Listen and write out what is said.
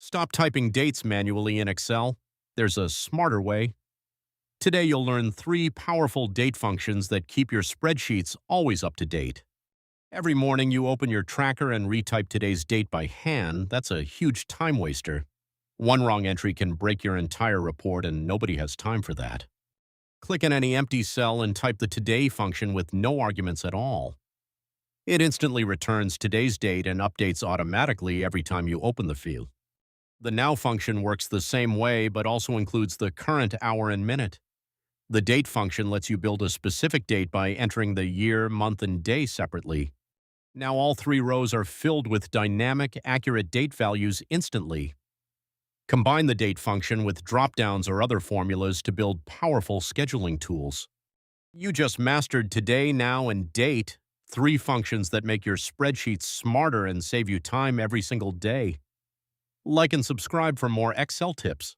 Stop typing dates manually in Excel. There's a smarter way. Today you'll learn 3 powerful date functions that keep your spreadsheets always up to date. Every morning you open your tracker and retype today's date by hand. That's a huge time waster. One wrong entry can break your entire report, and nobody has time for that. Click in any empty cell and type the Today function with no arguments at all. It instantly returns today's date and updates automatically every time you open the field. The Now function works the same way but also includes the current hour and minute. The Date function lets you build a specific date by entering the year, month, and day separately. Now all 3 rows are filled with dynamic, accurate date values instantly. Combine the Date function with drop-downs or other formulas to build powerful scheduling tools. You just mastered Today, Now, and Date, 3 functions that make your spreadsheets smarter and save you time every single day. Like and subscribe for more Excel tips.